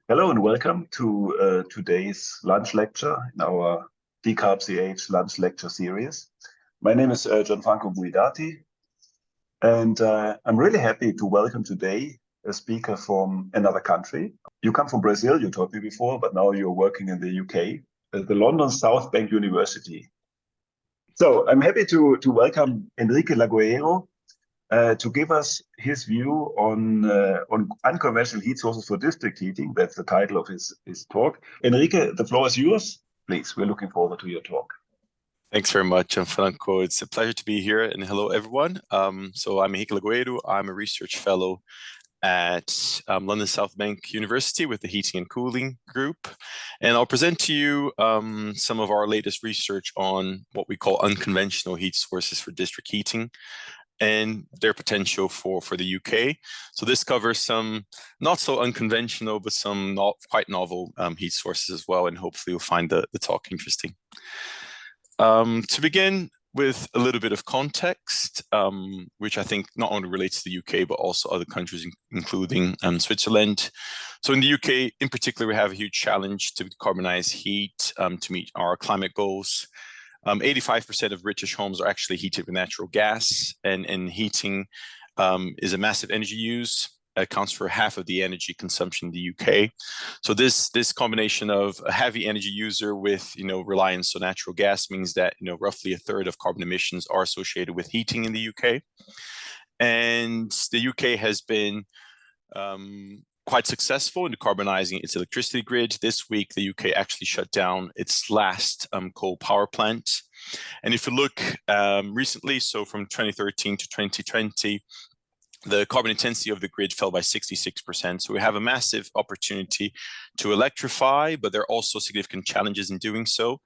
Hello and welcome to today's lunch lecture in our DeCarbCH Lunch Lecture series. My name is Gianfranco Guidati, and I'm really happy to welcome today a speaker from another country. You come from Brazil, you told me before, but now you're working in the UK at the London South Bank University. So I'm happy to welcome Henrique Lagoeiro, to give us his view on unconventional heat sources for district heating. That's the title of his talk. Henrique, the floor is yours. Please, we're looking forward to your talk. Thanks very much, Gianfranco. It's a pleasure to be here, and hello, everyone. So I'm Henrique Lagoeiro. I'm a research fellow at London South Bank University with the Heating and Cooling Group. And I'll present to you some of our latest research on what we call unconventional heat sources for district heating and their potential for the UK. So this covers some not so unconventional, but some not quite novel heat sources as well, and hopefully you'll find the talk interesting. To begin with a little bit of context, which I think not only relates to the UK, but also other countries, including Switzerland. So in the UK, in particular, we have a huge challenge to decarbonize heat to meet our climate goals. 85% of British homes are actually heated with natural gas, and heating is a massive energy use. It accounts for half of the energy consumption in the UK. So this combination of a heavy energy user with reliance on natural gas means that roughly a third of carbon emissions are associated with heating in the UK. And the UK has been quite successful in decarbonizing its electricity grid. This week, the UK actually shut down its last coal power plant. And if you look recently, so from 2013 to 2020, the carbon intensity of the grid fell by 66%. So we have a massive opportunity to electrify, but there are also significant challenges in doing so.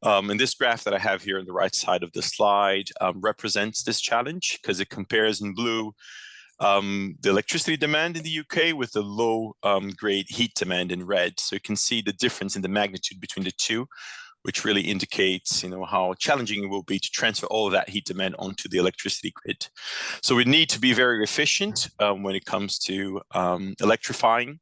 And this graph that I have here on the right side of the slide represents this challenge because it compares in blue the electricity demand in the UK with the low grade heat demand in red. So you can see the difference in the magnitude between the two, which really indicates how challenging it will be to transfer all of that heat demand onto the electricity grid. So we need to be very efficient when it comes to electrifying.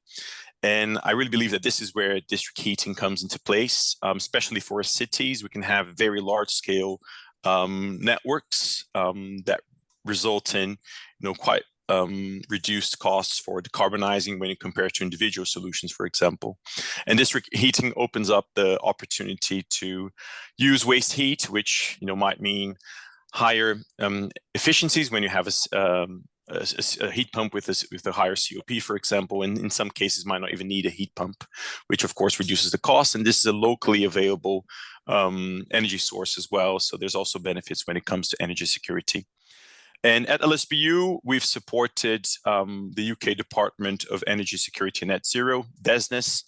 And I really believe that this is where district heating comes into place, especially for cities. We can have very large scale networks that result in quite reduced costs for decarbonizing when you compare to individual solutions, for example. And district heating opens up the opportunity to use waste heat, which might mean higher efficiencies when you have a heat pump with a higher COP, for example, and in some cases might not even need a heat pump, which of course reduces the cost. And this is a locally available energy source as well. So there's also benefits when it comes to energy security. And at LSBU, we've supported the UK Department of Energy Security and Net Zero, DESNZ,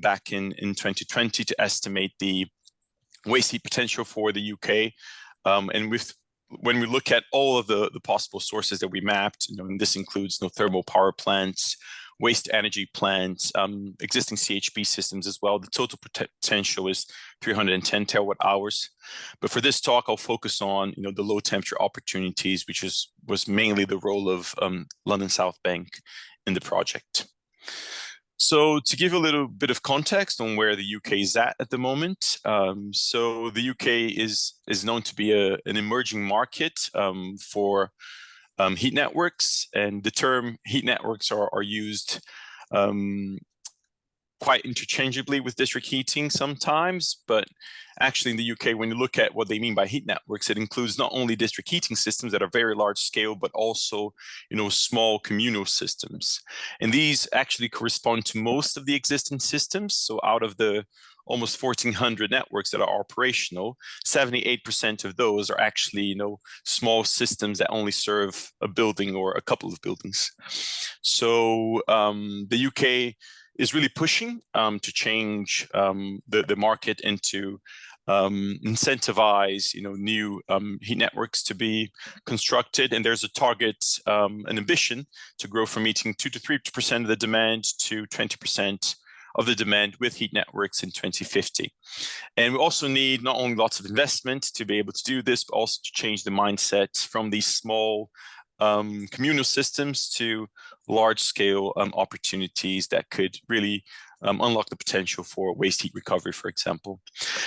back in 2020 to estimate the waste heat potential for the UK. And when we look at all of the possible sources that we mapped, and this includes thermal power plants, waste energy plants, existing CHP systems as well. The total potential is 310 terawatt hours. But for this talk, I'll focus on the low temperature opportunities, which was mainly the role of London South Bank in the project. So to give a little bit of context on where the UK is at the moment, so the UK is known to be an emerging market for heat networks, and the term heat networks are used quite interchangeably with district heating sometimes, but actually in the UK, when you look at what they mean by heat networks, it includes not only district heating systems that are very large scale, but also small communal systems. And these actually correspond to most of the existing systems. So out of the almost 1,400 networks that are operational, 78% of those are actually small systems that only serve a building or a couple of buildings. So the UK is really pushing to change the market and to incentivize new heat networks to be constructed. And there's a target, an ambition to grow from meeting 2 to 3% of the demand to 20% of the demand with heat networks in 2050. And we also need not only lots of investment to be able to do this, but also to change the mindset from these small communal systems to large-scale opportunities that could really unlock the potential for waste heat recovery, for example.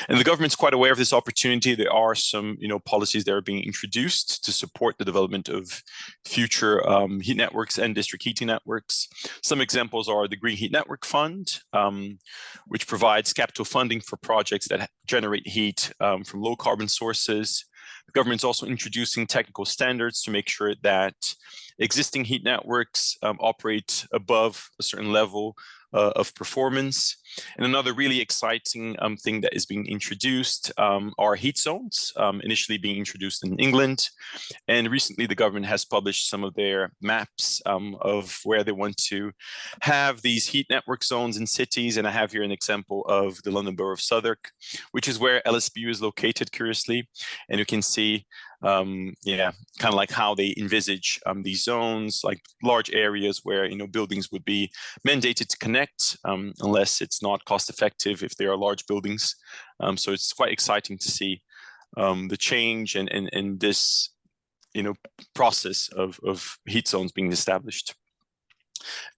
And the government's quite aware of this opportunity. There are some, policies that are being introduced to support the development of future heat networks and district heating networks. Some examples are the Green Heat Network Fund, which provides capital funding for projects that generate heat from low carbon sources. The government's also introducing technical standards to make sure that existing heat networks operate above a certain level of performance. And another really exciting thing that is being introduced are heat zones, initially being introduced in England. And recently the government has published some of their maps of where they want to have these heat network zones in cities. And I have here an example of the London Borough of Southwark, which is where LSBU is located, curiously. And you can see kind of like how they envisage these zones, like large areas where buildings would be mandated to connect unless it's not cost effective if they are large buildings. So it's quite exciting to see the change and this process of heat zones being established.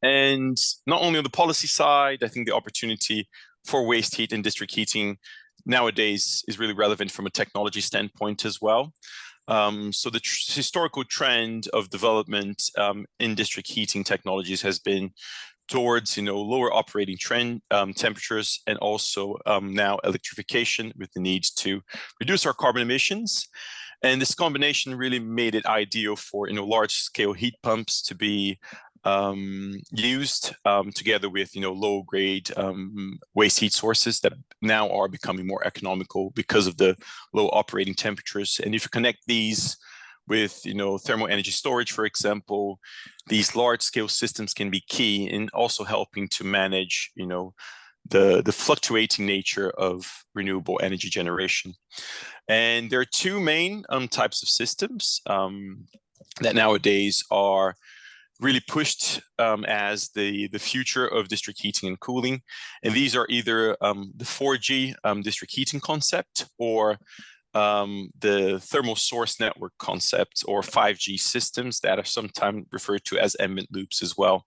And not only on the policy side, I think the opportunity for waste heat and district heating nowadays is really relevant from a technology standpoint as well. So the historical trend of development in district heating technologies has been towards lower operating temperatures, and also now electrification with the need to reduce our carbon emissions. And this combination really made it ideal for large scale heat pumps to be used together with low grade waste heat sources that now are becoming more economical because of the low operating temperatures. And if you connect these with thermal energy storage, for example, these large scale systems can be key in also helping to manage the fluctuating nature of renewable energy generation. And there are two main types of systems that nowadays are really pushed as the future of district heating and cooling. And these are either the 4G district heating concept, or the thermal source network concept, or 5G systems that are sometimes referred to as ambient loops as well.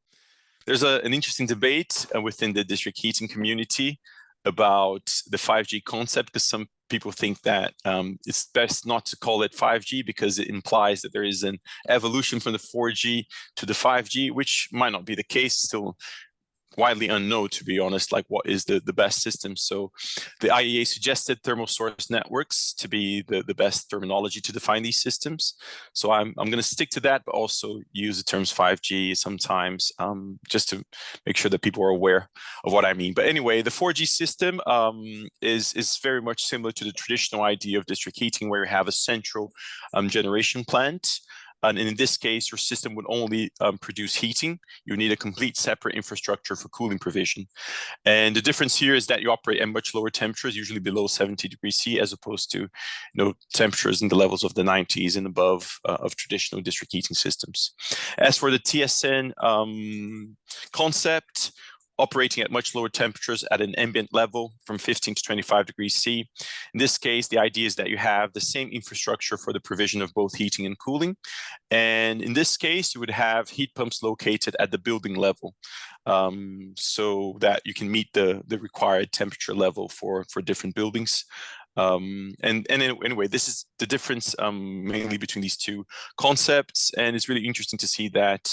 There's an interesting debate within the district heating community about the 5G concept, because some people think that it's best not to call it 5G because it implies that there is an evolution from the 4G to the 5G, which might not be the case. Still widely unknown, to be honest, like what is the best system. So the IEA suggested thermal source networks to be the best terminology to define these systems. So I'm going to stick to that, but also use the terms 5G sometimes, just to make sure that people are aware of what I mean. But anyway, the 4G system is very much similar to the traditional idea of district heating, where you have a central generation plant. And in this case, your system would only produce heating. You need a complete separate infrastructure for cooling provision. And the difference here is that you operate at much lower temperatures, usually below 70 degrees C, as opposed to temperatures in the levels of the 90s and above of traditional district heating systems. As for the TSN concept, operating at much lower temperatures at an ambient level from 15 to 25 degrees C. In this case, the idea is that you have the same infrastructure for the provision of both heating and cooling. And in this case, you would have heat pumps located at the building level, so that you can meet the required temperature level for different buildings. Anyway, this is the difference mainly between these two concepts. And it's really interesting to see that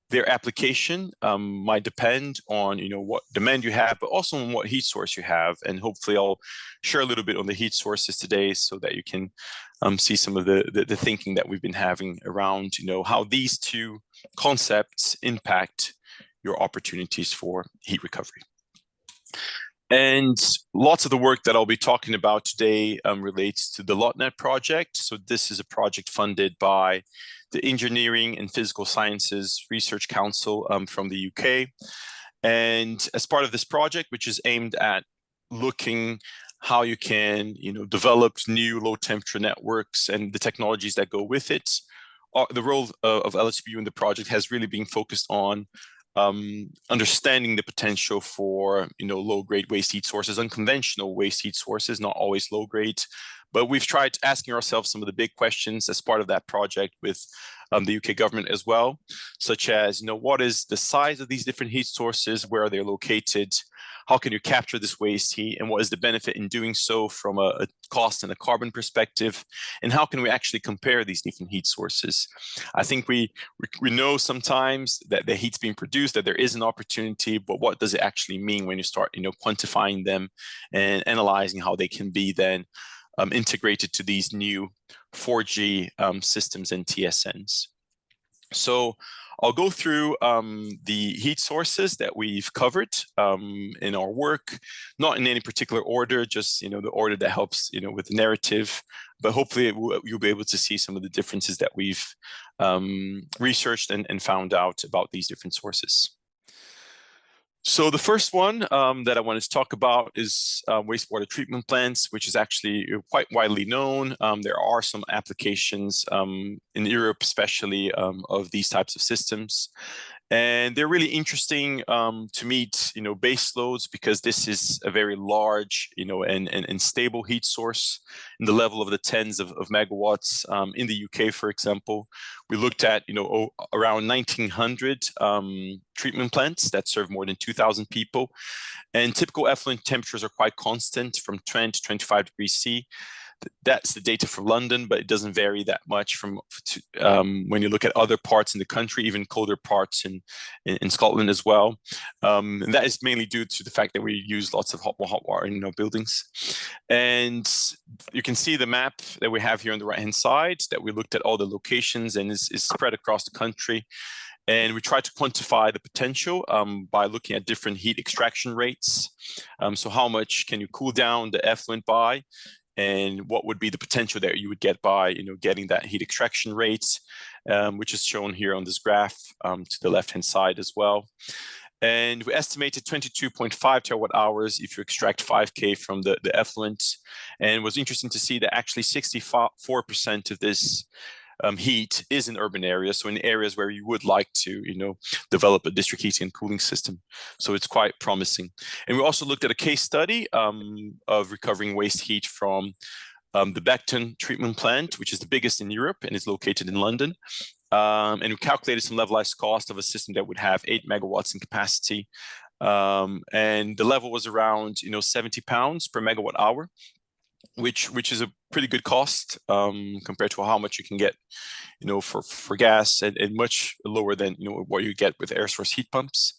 their application might depend on what demand you have, but also on what heat source you have. And hopefully I'll share a little bit on the heat sources today, so that you can see some of the thinking that we've been having around how these two concepts impact your opportunities for heat recovery. And lots of the work that I'll be talking about today relates to the LOTNET project. So this is a project funded by the Engineering and Physical Sciences Research Council from the UK. And as part of this project, which is aimed at looking how you can develop new low temperature networks and the technologies that go with it, the role of LSBU in the project has really been focused on understanding the potential for low-grade waste heat sources, unconventional waste heat sources, not always low-grade. But we've tried asking ourselves some of the big questions as part of that project, with the UK government as well, such as, what is the size of these different heat sources, where are they located, how can you capture this waste heat, and what is the benefit in doing so from a cost and a carbon perspective, and how can we actually compare these different heat sources. I think we know sometimes that the heat's being produced, that there is an opportunity, but what does it actually mean when you start, quantifying them and analyzing how they can be then integrated to these new 4G systems and TSNs. So I'll go through the heat sources that we've covered in our work, not in any particular order, just the order that helps with the narrative. But hopefully you'll be able to see some of the differences that we've researched and found out about these different sources. So the first one that I wanted to talk about is wastewater treatment plants, which is actually quite widely known. There are some applications in Europe, especially, of these types of systems. And they're really interesting to meet, base loads, because this is a very large, and stable heat source in the level of the tens of megawatts. In the UK, for example, we looked at, around 1,900 treatment plants that serve more than 2,000 people. And typical effluent temperatures are quite constant, from 20 to 25 degrees C. That's the data for London, but it doesn't vary that much from when you look at other parts in the country, even colder parts in Scotland as well. And that is mainly due to the fact that we use lots of hot water in our buildings. And you can see the map that we have here on the right-hand side, that we looked at all the locations and is spread across the country. And we tried to quantify the potential by looking at different heat extraction rates. So how much can you cool down the effluent by? And what would be the potential that you would get by, getting that heat extraction rate, which is shown here on this graph to the left-hand side as well. And we estimated 22.5 terawatt hours if you extract 5K from the effluent. And it was interesting to see that actually 64% of this heat is in urban areas, so in areas where you would like to, develop a district heating and cooling system. So it's quite promising. And we also looked at a case study of recovering waste heat from the Beckton treatment plant, which is the biggest in Europe and is located in London. And we calculated some levelized cost of a system that would have 8 megawatts in capacity. And the level was around, £70 per megawatt hour, which is a pretty good cost compared to how much you can get, for gas, and much lower than, what you get with air source heat pumps.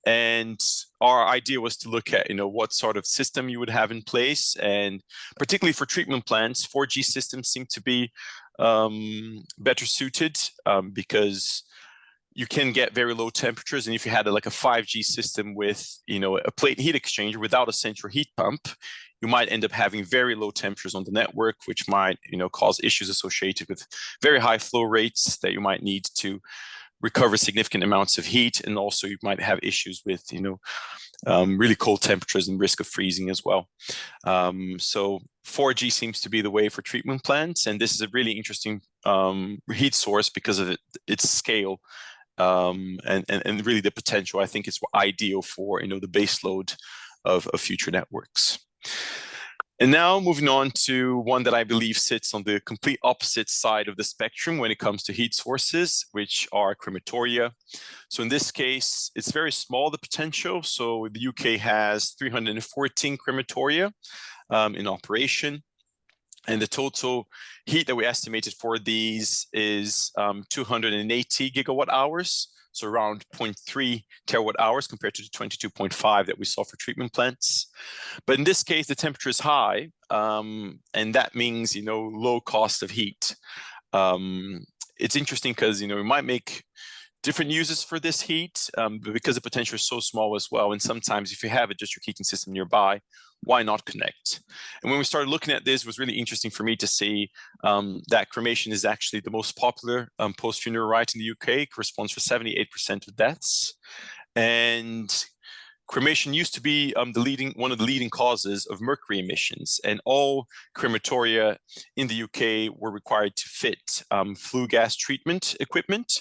And our idea was to look at, what sort of system you would have in place. And particularly for treatment plants, 4G systems seem to be better suited because you can get very low temperatures. And if you had like a 5G system with, a plate heat exchanger without a central heat pump, you might end up having very low temperatures on the network, which might, cause issues associated with very high flow rates that you might need to recover significant amounts of heat. And also you might have issues with, really cold temperatures and risk of freezing as well. So 4G seems to be the way for treatment plants. And this is a really interesting heat source because of its scale. And really the potential. I think it's ideal for, the base load of future networks. And now moving on to one that I believe sits on the complete opposite side of the spectrum when it comes to heat sources, which are crematoria. So in this case, it's very small, the potential. So the UK has 314 crematoria in operation. And the total heat that we estimated for these is 280 gigawatt hours. So around 0.3 terawatt hours compared to the 22.5 that we saw for treatment plants. But in this case, the temperature is high, and that means, low cost of heat. It's interesting because, we might make different uses for this heat, but because the potential is so small as well. And sometimes if you have a district heating system nearby, why not connect? And when we started looking at this, it was really interesting for me to see that cremation is actually the most popular post-funeral rite in the UK. It corresponds for 78% of deaths. And cremation used to be one of the leading causes of mercury emissions, and all crematoria in the UK were required to fit flue gas treatment equipment.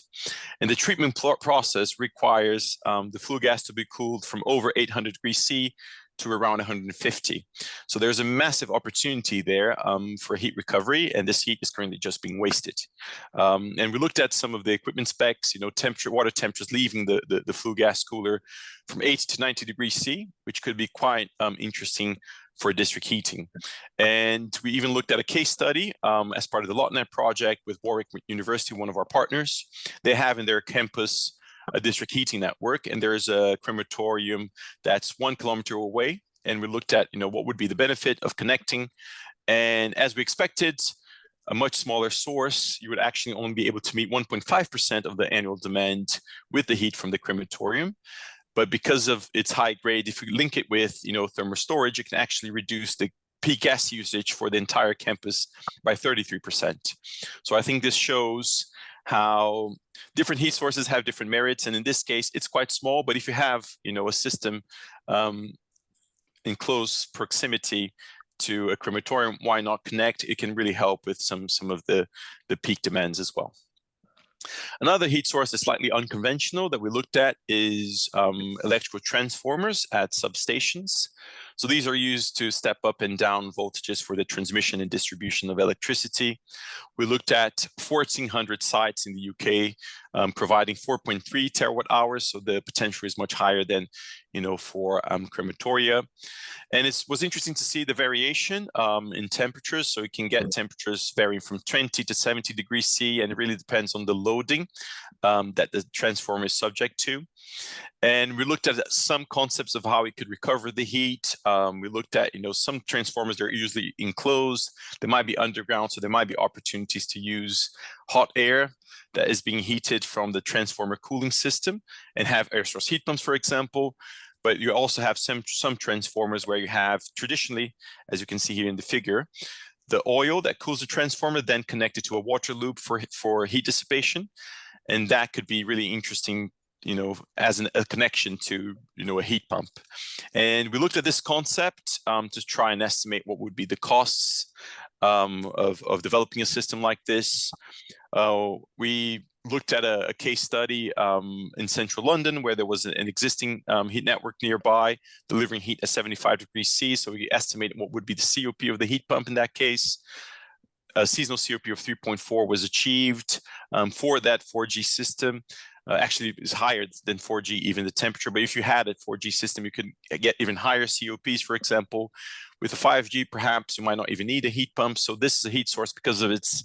And the treatment process requires the flue gas to be cooled from over 800 degrees C to around 150. So there's a massive opportunity there for heat recovery, and this heat is currently just being wasted. And we looked at some of the equipment specs, water temperatures leaving the flue gas cooler from 80 to 90 degrees C, which could be quite interesting for district heating. And we even looked at a case study as part of the LotNet project with Warwick University, one of our partners. They have in their campus a district heating network, and there's a crematorium that's 1 kilometer away. And we looked at, what would be the benefit of connecting. And as we expected, a much smaller source, you would actually only be able to meet 1.5% of the annual demand with the heat from the crematorium. But because of its high grade, if you link it with, thermal storage, it can actually reduce the peak gas usage for the entire campus by 33%. So I think this shows how different heat sources have different merits. And in this case, it's quite small, but if you have, a system in close proximity to a crematorium, why not connect? It can really help with some of the peak demands as well. Another heat source that's slightly unconventional that we looked at is electrical transformers at substations. So these are used to step up and down voltages for the transmission and distribution of electricity. We looked at 1,400 sites in the UK, providing 4.3 terawatt hours. So the potential is much higher than, for crematoria. And it was interesting to see the variation in temperatures. So you can get temperatures varying from 20 to 70 degrees C, and it really depends on the loading that the transformer is subject to. And we looked at some concepts of how we could recover the heat. We looked at, some transformers that are usually enclosed. They might be underground, so there might be opportunities to use hot air that is being heated from the transformer cooling system and have air source heat pumps, for example. But you also have some transformers where you have traditionally, as you can see here in the figure, the oil that cools the transformer then connected to a water loop for heat dissipation. And that could be really interesting, as a connection to, a heat pump. And we looked at this concept to try and estimate what would be the costs of developing a system like this. We looked at a case study in central London where there was an existing heat network nearby delivering heat at 75 degrees C. So we estimated what would be the COP of the heat pump in that case. A seasonal COP of 3.4 was achieved for that 4G system. Actually, it's higher than 4G, even the temperature. But if you had a 4G system, you could get even higher COPs, for example. With a 5G, perhaps you might not even need a heat pump. So this is a heat source because of its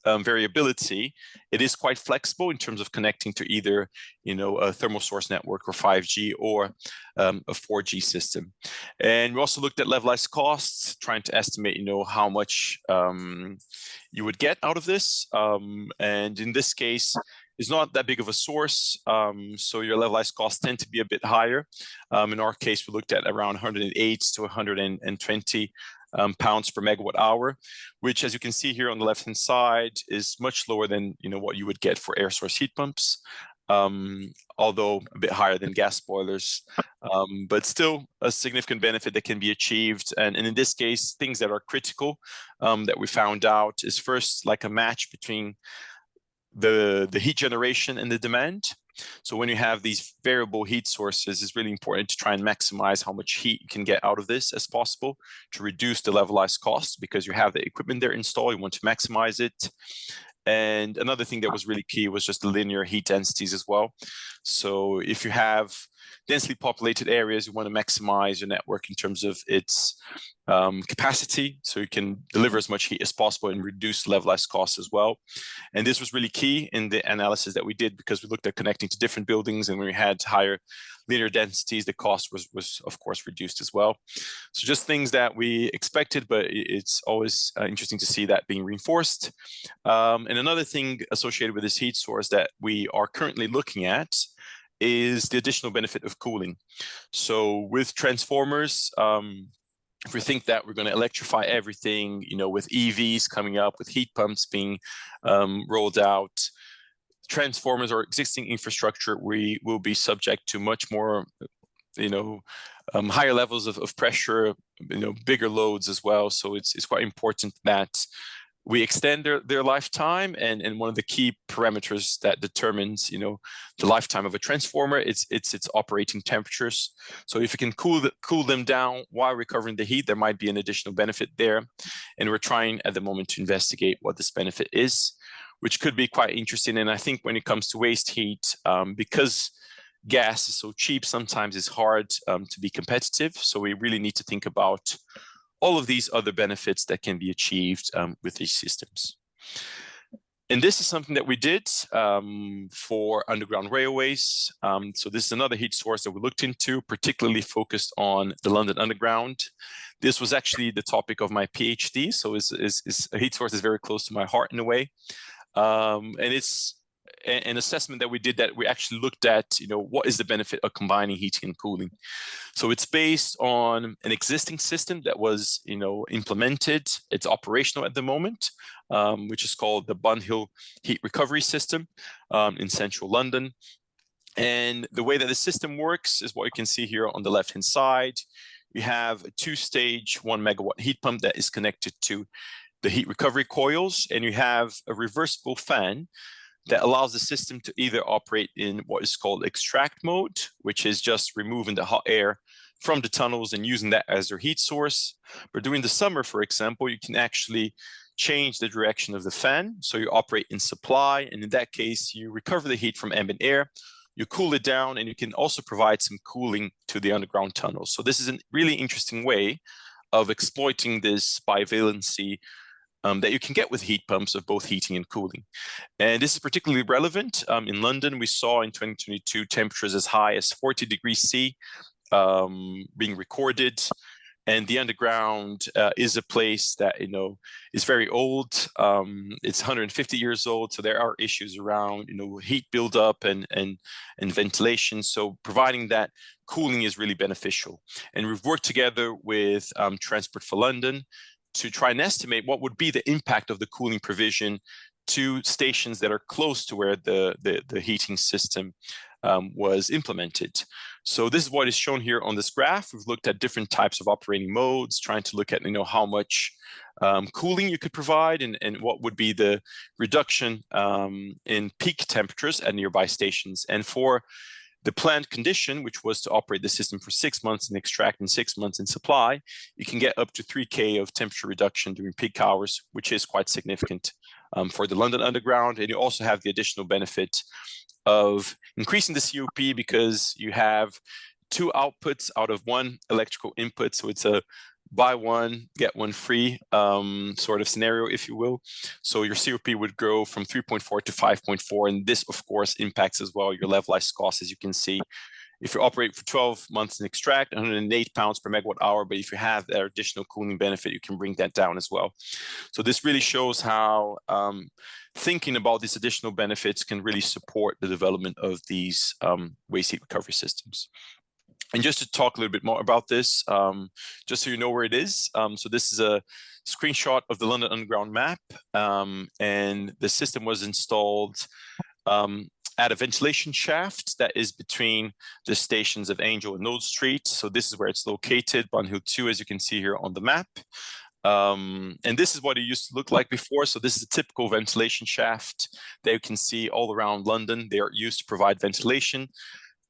variability. It is quite flexible in terms of connecting to either, a thermal source network or 5G or a 4G system. And we also looked at levelized costs, trying to estimate, how much you would get out of this. And in this case, it's not that big of a source, so your levelized costs tend to be a bit higher. In our case, we looked at around 108 to 120 pounds per megawatt hour, which, as you can see here on the left-hand side, is much lower than what you would get for air source heat pumps, although a bit higher than gas boilers, but still a significant benefit that can be achieved. And in this case, things that are critical that we found out is first like a match between the heat generation and the demand. So when you have these variable heat sources, it's really important to try and maximize how much heat you can get out of this as possible to reduce the levelized costs, because you have the equipment there installed, you want to maximize it. And another thing that was really key was just the linear heat densities as well. So if you have densely populated areas, you want to maximize your network in terms of its capacity, so you can deliver as much heat as possible and reduce levelized costs as well. And this was really key in the analysis that we did, because we looked at connecting to different buildings, and when we had higher linear densities, the cost was of course reduced as well. So just things that we expected, but it's always interesting to see that being reinforced. And another thing associated with this heat source that we are currently looking at is the additional benefit of cooling. So with transformers, if we think that we're going to electrify everything, with EVs coming up, with heat pumps being rolled out, transformers or existing infrastructure, we will be subject to much more, higher levels of pressure, bigger loads as well. So it's quite important that we extend their lifetime, and one of the key parameters that determines, you know, the lifetime of a transformer, it's its operating temperatures. So if you can cool them down while recovering the heat, there might be an additional benefit there. And we're trying at the moment to investigate what this benefit is, which could be quite interesting. And I think when it comes to waste heat, because gas is so cheap, sometimes it's hard to be competitive. So we really need to think about all of these other benefits that can be achieved with these systems. And this is something that we did for underground railways. So this is another heat source that we looked into, particularly focused on the London Underground. This was actually the topic of my PhD, so it's a heat source is very close to my heart in a way. And it's an assessment that we did, that we actually looked at, you know, what is the benefit of combining heating and cooling. So it's based on an existing system that was, you know, implemented. It's operational at the moment, which is called the Bun Hill Heat Recovery System in central London. And the way that the system works is what you can see here on the left-hand side. You have a 2-stage 1 megawatt heat pump that is connected to the heat recovery coils, and you have a reversible fan that allows the system to either operate in what is called extract mode, which is just removing the hot air from the tunnels and using that as their heat source. But during the summer, for example, you can actually change the direction of the fan. So you operate in supply, and in that case, you recover the heat from ambient air, you cool it down, and you can also provide some cooling to the underground tunnels. So this is a really interesting way of exploiting this bivalency that you can get with heat pumps of both heating and cooling. And this is particularly relevant. In London, we saw in 2022 temperatures as high as 40 degrees C being recorded. And the underground is a place that, you know, is very old. It's 150 years old, so there are issues around, you know, heat buildup and ventilation. So providing that cooling is really beneficial. And we've worked together with Transport for London to try and estimate what would be the impact of the cooling provision to stations that are close to where the heating system was implemented. So this is what is shown here on this graph. We've looked at different types of operating modes, trying to look at, you know, how much cooling you could provide and what would be the reduction in peak temperatures at nearby stations. And for the planned condition, which was to operate the system for 6 months and extract in 6 months in supply, you can get up to 3K of temperature reduction during peak hours, which is quite significant for the London Underground. And you also have the additional benefit of increasing the COP because you have 2 outputs out of 1 electrical input. So it's a buy one, get one free sort of scenario, if you will. So your COP would grow from 3.4 to 5.4. And this, of course, impacts as well your levelized costs, as you can see. If you operate for 12 months and extract, 108 pounds per megawatt hour. But if you have that additional cooling benefit, you can bring that down as well. So this really shows how thinking about these additional benefits can really support the development of these waste heat recovery systems. And just to talk a little bit more about this, just so you know where it is. So this is a screenshot of the London Underground map, and the system was installed at a ventilation shaft that is between the stations of Angel and Node Street. So this is where it's located, Bun Hill 2, as you can see here on the map. And this is what it used to look like before. So this is a typical ventilation shaft that you can see all around London. They are used to provide ventilation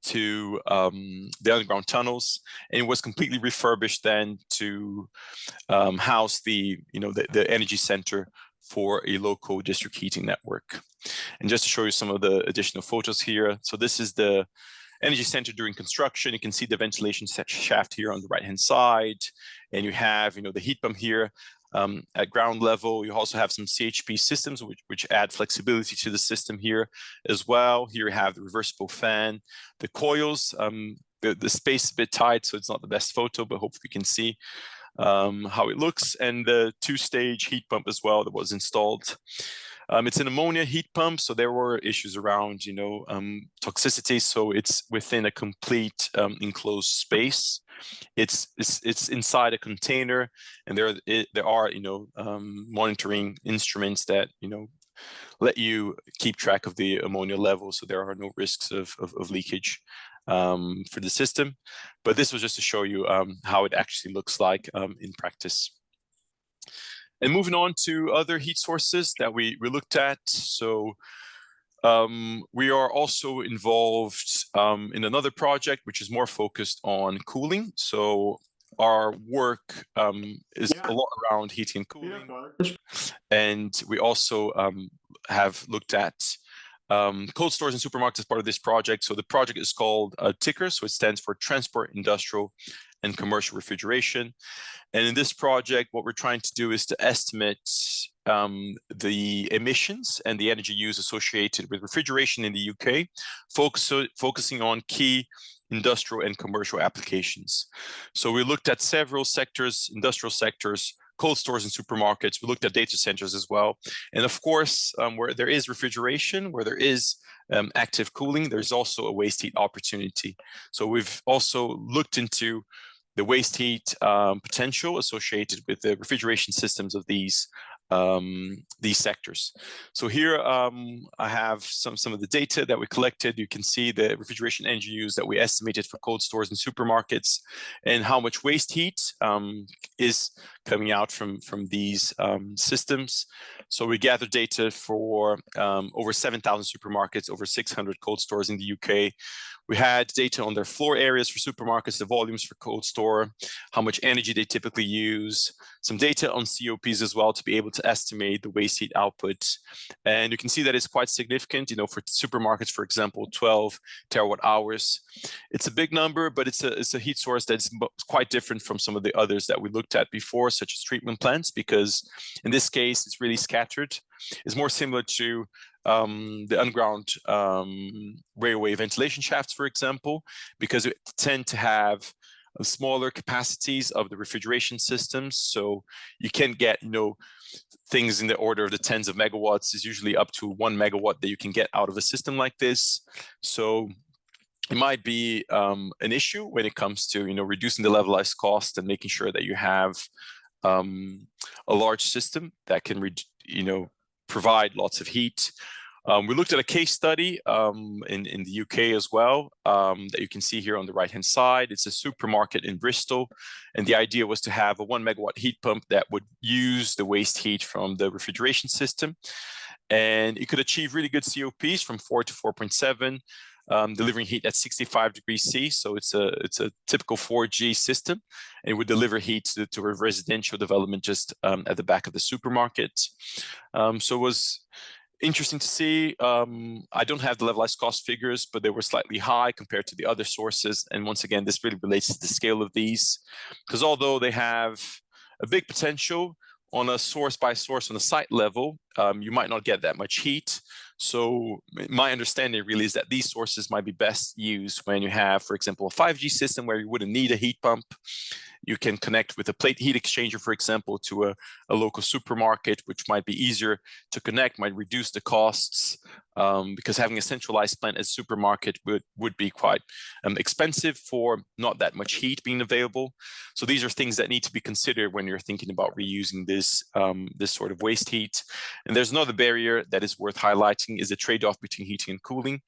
to the underground tunnels, and it was completely refurbished then to house the energy center for a local district heating network. And just to show you some of the additional photos here, so this is the energy center during construction. You can see the ventilation shaft here on the right hand side, and you have the heat pump here at ground level. You also have some CHP systems which add flexibility to the system here as well. Here you have the reversible fan, the coils. The space is a bit tight, so it's not the best photo, but hopefully you can see how it looks, and the 2-stage heat pump as well that was installed. It's an ammonia heat pump, so there were issues around toxicity. So it's within a complete enclosed space. It's inside a container, and there are monitoring instruments that let you keep track of the ammonia level, so there are no risks of leakage for the system. But this was just to show you how it actually looks like in practice. And moving on to other heat sources that we looked at. So we are also involved in another project which is more focused on cooling. So our work is a lot around heating and cooling. And we also have looked at cold stores and supermarkets as part of this project. So the project is called TICR, so it stands for Transport, Industrial, and Commercial Refrigeration. And in this project, what we're trying to do is to estimate the emissions and the energy use associated with refrigeration in the UK, focusing on key industrial and commercial applications. So we looked at several sectors, industrial sectors, cold stores and supermarkets. We looked at data centers as well. And of course, where there is refrigeration, where there is active cooling, there's also a waste heat opportunity. So we've also looked into the waste heat potential associated with the refrigeration systems of these sectors. So here I have some of the data that we collected. You can see the refrigeration energy use that we estimated for cold stores and supermarkets, and how much waste heat is coming out from these systems. So we gathered data for over 7,000 supermarkets, over 600 cold stores in the UK. We had data on their floor areas for supermarkets, the volumes for cold store, how much energy they typically use, some data on COPs as well to be able to estimate the waste heat output. And you can see that it's quite significant, for supermarkets, for example, 12 terawatt hours. It's a big number, but it's a heat source that's quite different from some of the others that we looked at before, such as treatment plants, because in this case, it's really scattered. It's more similar to the underground railway ventilation shafts, for example, because it tend to have smaller capacities of the refrigeration systems. So you can get, things in the order of the tens of megawatts. Is usually up to 1 megawatt that you can get out of a system like this. So it might be an issue when it comes to, reducing the levelized cost and making sure that you have a large system that can, provide lots of heat. We looked at a case study in the UK as well that you can see here on the right-hand side. It's a supermarket in Bristol, and the idea was to have a 1 megawatt heat pump that would use the waste heat from the refrigeration system, and it could achieve really good COPs from 4 to 4.7. Delivering heat at 65 degrees C, so it's a typical 4G system, and it would deliver heat to a residential development just at the back of the supermarket. So it was interesting to see. I don't have the levelized cost figures, but they were slightly high compared to the other sources. And once again, this really relates to the scale of these, because although they have a big potential on a source by source on a site level, you might not get that much heat. So my understanding really is that these sources might be best used when you have, for example, a 5G system where you wouldn't need a heat pump. You can connect with a plate heat exchanger, for example, to a local supermarket, which might be easier to connect, might reduce the costs, because having a centralized plant as a supermarket would be quite expensive for not that much heat being available. So these are things that need to be considered when you're thinking about reusing this sort of waste heat. And there's another barrier that is worth highlighting, is the trade-off between heating and cooling.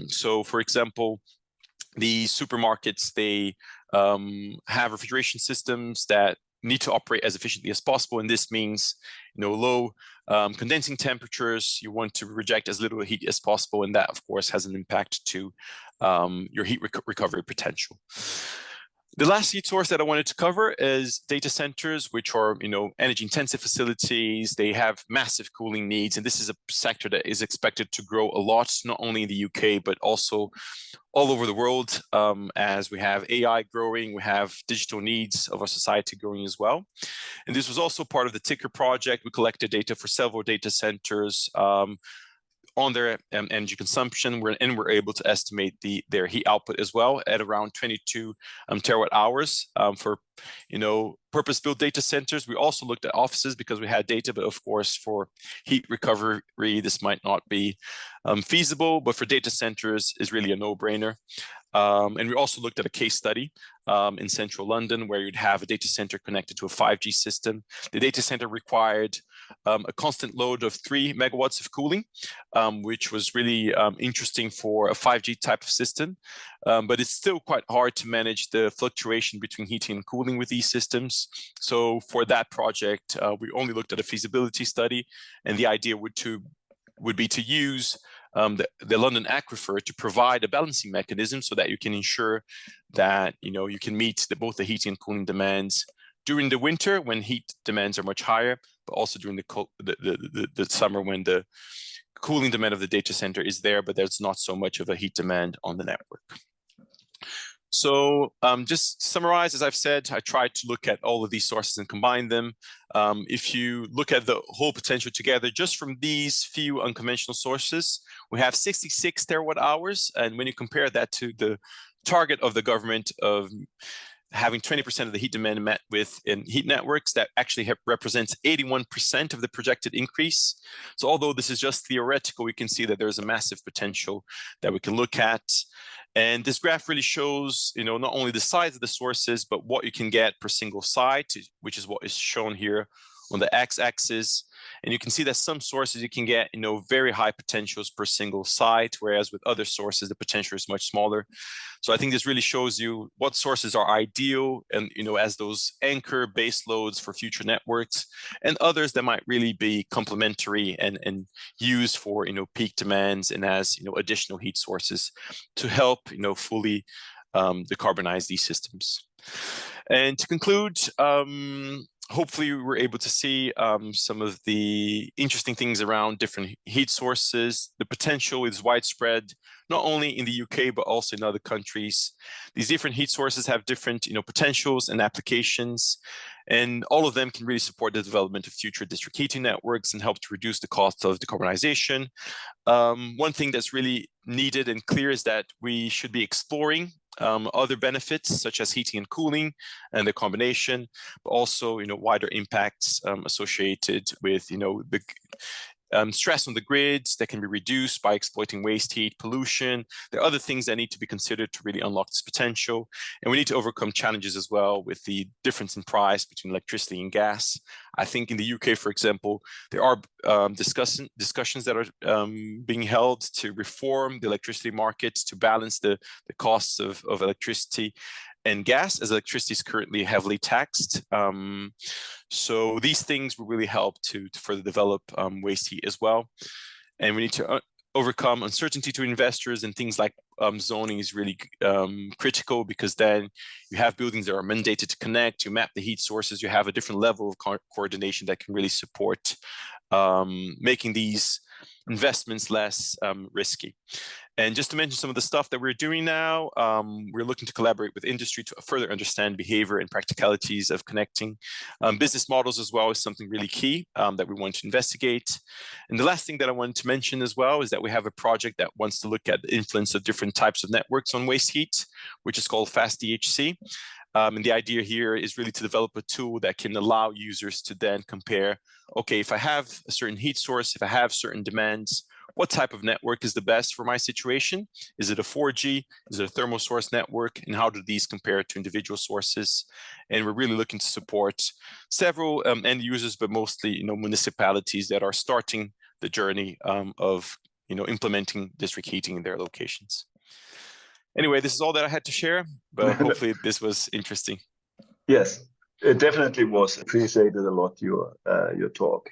So for example, the supermarkets, they have refrigeration systems that need to operate as efficiently as possible, and this means low condensing temperatures. You want to reject as little heat as possible, and that of course has an impact to your heat recovery potential. The last heat source that I wanted to cover is data centers, which are energy intensive facilities. They have massive cooling needs, and this is a sector that is expected to grow a lot, not only in the UK but also all over the world. As we have AI growing, we have digital needs of our society growing as well. And this was also part of the TICR project. We collected data for several data centers on their energy consumption, and we're able to estimate their heat output as well at around 22 terawatt hours for purpose-built data centers. We also looked at offices because we had data, but of course for heat recovery this might not be feasible, but for data centers is really a no-brainer. And we also looked at a case study in central London where you'd have a data center connected to a 5G system. The data center required a constant load of 3 megawatts of cooling, which was really interesting for a 5G type of system. But it's still quite hard to manage the fluctuation between heating and cooling with these systems. So for that project, we only looked at a feasibility study, and the idea would be to use the London aquifer to provide a balancing mechanism so that you can ensure that you can meet both the heating and cooling demands during the winter when heat demands are much higher, but also during the summer when the cooling demand of the data center is there, but there's not so much of a heat demand on the network. So just to summarize, as I've said, I tried to look at all of these sources and combine them. If you look at the whole potential together, just from these few unconventional sources, we have 66 terawatt hours. And when you compare that to the target of the government of having 20% of the heat demand met with in heat networks, that actually represents 81% of the projected increase. So although this is just theoretical, we can see that there's a massive potential that we can look at. And this graph really shows, not only the size of the sources, but what you can get per single site, which is what is shown here on the x-axis. And you can see that some sources you can get, very high potentials per single site, whereas with other sources, the potential is much smaller. So I think this really shows you what sources are ideal and, as those anchor base loads for future networks, and others that might really be complementary and used for, peak demands and as, additional heat sources to help, fully decarbonize these systems. And to conclude, hopefully we were able to see some of the interesting things around different heat sources. The potential is widespread, not only in the UK, but also in other countries. These different heat sources have different potentials and applications, and all of them can really support the development of future district heating networks and help to reduce the cost of decarbonization. One thing that's really needed and clear is that we should be exploring other benefits such as heating and cooling and the combination, but also wider impacts associated with the stress on the grids that can be reduced by exploiting waste heat, pollution. There are other things that need to be considered to really unlock this potential. And we need to overcome challenges as well with the difference in price between electricity and gas. I think in the UK, for example, there are discussions that are being held to reform the electricity market to balance the costs of electricity and gas, as electricity is currently heavily taxed. So these things will really help to further develop waste heat as well. And we need to overcome uncertainty to investors, and things like zoning is really critical, because then you have buildings that are mandated to connect, you map the heat sources, you have a different level of coordination that can really support making these investments less risky. And just to mention some of the stuff that we're doing now, we're looking to collaborate with industry to further understand behavior and practicalities of connecting. Business models as well is something really key that we want to investigate. And the last thing that I wanted to mention as well is that we have a project that wants to look at the influence of different types of networks on waste heat, which is called FastDHC. And the idea here is really to develop a tool that can allow users to then compare, okay, if I have a certain heat source, if I have certain demands, what type of network is the best for my situation? Is it a 4G? Is it a thermal source network? And how do these compare to individual sources? And we're really looking to support several end users, but mostly municipalities that are starting the journey of implementing district heating in their locations. Anyway, this is all that I had to share, but hopefully this was interesting. Yes, it definitely was. Appreciated a lot your talk.